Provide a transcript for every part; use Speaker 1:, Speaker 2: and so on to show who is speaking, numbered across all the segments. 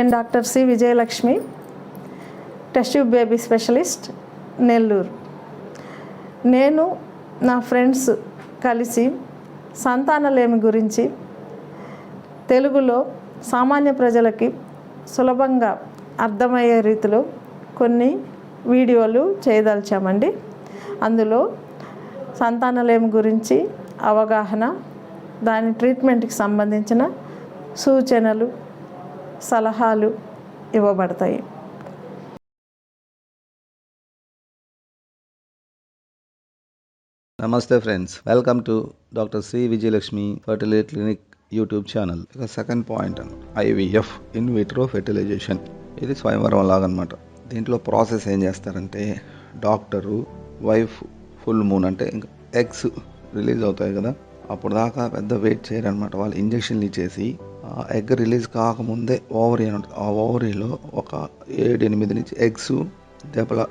Speaker 1: నేను doctor C Vijayalakshmi, test tube baby specialist, Nellore. నేను నా ఫ్రెండ్స్ కలిసి సంతానలేమి గురించి తెలుగులో సామాన్య ప్రజలకి సులభంగా అర్థమయ్యే రీతిలో కొన్ని వీడియోలు చేయదలిచామండి. అందులో సంతానలేమి గురించి అవగాహన, దాని ట్రీట్మెంట్కి సంబంధించిన సూచనలు, సలహాలు ఇవ్వబడతాయి.
Speaker 2: నమస్తే friends, welcome to doctor C Vijayalakshmi fertility clinic YouTube channel. ఇక second point IVF, in vitro fertilisation. ఇది స్వయంవరం లాగనమాట. దీంట్లో ప్రాసెస్ ఏం చేస్తారంటే, డాక్టరు వైఫ్ ఫుల్ మూన్ అంటే ఇంకా ఎగ్స్ రిలీజ్ అవుతాయి కదా, అప్పుడు దాకా పెద్ద వెయిట్ చేయరనమాట. వాళ్ళు ఇంజక్షన్లు ఇచ్చేసి ఆ ఎగ్ రిలీజ్ కాకముందే ఓవరీ అని ఉంటుంది, ఆ ఓవరీలో ఒక 7-8 నుంచి ఎగ్స్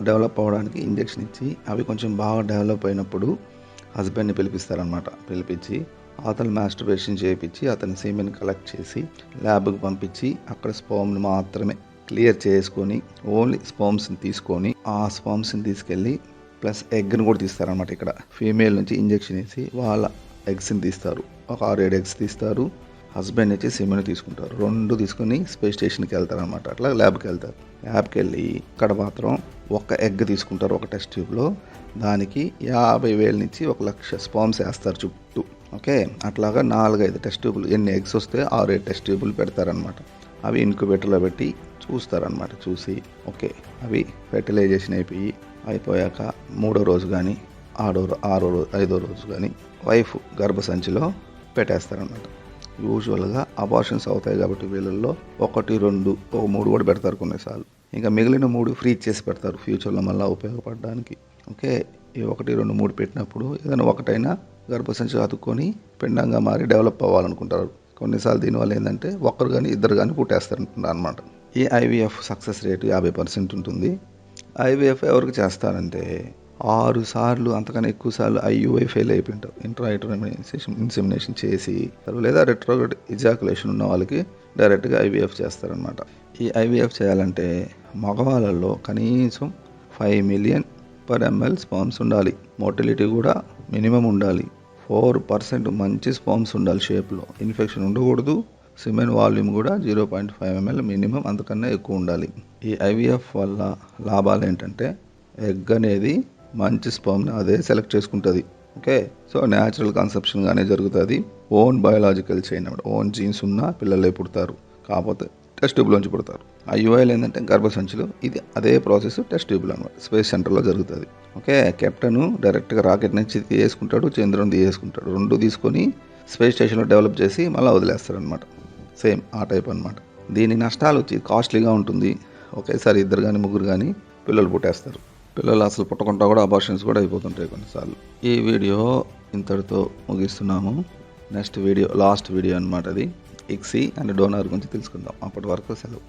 Speaker 2: డెవలప్ అవ్వడానికి ఇంజక్షన్ ఇచ్చి, అవి కొంచెం బాగా డెవలప్ అయినప్పుడు హస్బెండ్ని పిలిపిస్తారనమాట. పిలిపించి అతను మాస్టర్బేషన్ చేయించి అతని సీమెన్ కలెక్ట్ చేసి ల్యాబ్కి పంపించి అక్కడ స్పర్మ్ని మాత్రమే క్లియర్ చేసుకొని ఓన్లీ స్పర్మ్స్ని తీసుకొని ఆ స్పర్మ్స్ని తీసుకెళ్ళి ప్లస్ ఎగ్ని కూడా తీస్తారనమాట. ఇక్కడ ఫీమేల్ నుంచి ఇంజక్షన్ వేసి వాళ్ళ ఎగ్స్ని తీస్తారు. ఒక 6-7 ఎగ్స్ తీస్తారు. హస్బెండ్ వచ్చి సిమెన్ తీసుకుంటారు. 2 తీసుకొని స్పేస్ స్టేషన్కి వెళ్తారు అనమాట. అట్లా ల్యాబ్కి వెళ్తారు. ల్యాబ్కి వెళ్ళి ఇక్కడ మాత్రం ఒక ఎగ్ తీసుకుంటారు ఒక టెస్ట్ ట్యూబ్లో. దానికి 50,000 నుంచి 1,00,000 స్పర్మ్స్ వేస్తారు చుట్టూ. ఓకే, అట్లాగా 4-5 టెస్ట్ ట్యూబులు, ఎన్ని ఎగ్స్ వస్తే 6-7 టెస్ట్ ట్యూబులు పెడతారనమాట. అవి ఇంక్యుబేటర్లో పెట్టి చూస్తారనమాట. చూసి ఓకే, అవి ఫెర్టిలైజేషన్ అయిపోయాక 3వ రోజు కానీ 5వ రోజు కానీ వైఫ్ గర్భసంచిలో పెట్టేస్తారనమాట. యూజువల్గా అబార్షన్స్ అవుతాయి కాబట్టి వీళ్ళల్లో 1, 2, 3 కూడా పెడతారు కొన్నిసార్లు. ఇంకా మిగిలిన 3 ఫ్రీ చేసి పెడతారు ఫ్యూచర్లో మళ్ళీ ఉపయోగపడడానికి. ఓకే, ఈ 1, 2, 3 పెట్టినప్పుడు ఏదైనా ఒకటైనా గర్భసంచి అతుక్కొని పిండంగా మారి డెవలప్ అవ్వాలనుకుంటారు. కొన్నిసార్లు దీనివల్ల ఏంటంటే ఒకరు కానీ ఇద్దరు కానీ పుట్టేస్తారంటున్నారు అనమాట. ఈ IVF సక్సెస్ రేటు 50% ఉంటుంది. IVF ఎవరికి చేస్తారంటే 6 సార్లు అంతకన్నా ఎక్కువ సార్లు IUI ఫెయిల్ అయిపోయింటారు. ఇంట్రాయూటరైన్ ఇన్సెమినేషన్ చేసి లేదా రెట్రోగ్రేడ్ ఇజాకులేషన్ ఉన్న వాళ్ళకి డైరెక్ట్గా IVF చేస్తారనమాట. ఈ IVF చేయాలంటే మగవాళ్ళల్లో కనీసం 5 million per ml స్పర్మ్స్ ఉండాలి. మోటిలిటీ కూడా మినిమం ఉండాలి. 4% మంచి స్పర్మ్స్ ఉండాలి షేప్లో. ఇన్ఫెక్షన్ ఉండకూడదు. సిమెన్ వాల్యూమ్ కూడా 0.5 ml మినిమం, అంతకన్నా ఎక్కువ ఉండాలి. ఈ IVF వల్ల లాభాలు ఏంటంటే, ఎగ్ అనేది మంచి స్పర్మ్ని అదే సెలెక్ట్ చేసుకుంటుంది. ఓకే, సో న్యాచురల్ కన్సెప్షన్గానే జరుగుతుంది. ఓన్ బయోలాజికల్ చైన్ అన్నమాట. ఓన్ జీన్స్ ఉన్న పిల్లలే పుడతారు, కాకపోతే టెస్ట్ ట్యూబ్లోంచి పుడతారు. IUIలు ఏంటంటే గర్భసంచులు, ఇది అదే ప్రాసెస్ టెస్ట్ ట్యూబ్లో అనమాట. స్పేస్ సెంటర్లో జరుగుతుంది. ఓకే, కెప్టెన్ డైరెక్ట్గా రాకెట్ నుంచి తీసుకుంటాడు, చంద్రుని తీసుకుంటాడు. 2 తీసుకొని స్పేస్ స్టేషన్లో డెవలప్ చేసి మళ్ళీ వదిలేస్తారనమాట. సేమ్ ఆ టైప్ అనమాట. దీని నష్టాలు వచ్చి కాస్ట్లీగా ఉంటుంది. ఒకేసారి 2 కానీ 3 కానీ పిల్లలు పుట్టేస్తారు. పిల్లలు అసలు పుట్టకుండా కూడా అబార్షన్స్ కూడా అయిపోతుంటాయి కొన్నిసార్లు. ఈ వీడియో ఇంతటితో ముగిస్తున్నాము. నెక్స్ట్ వీడియో, లాస్ట్ వీడియో అనమాట అది. ICSI అండ్ డోనర్ గురించి తెలుసుకుందాం. అప్పటి వరకు సెలవు.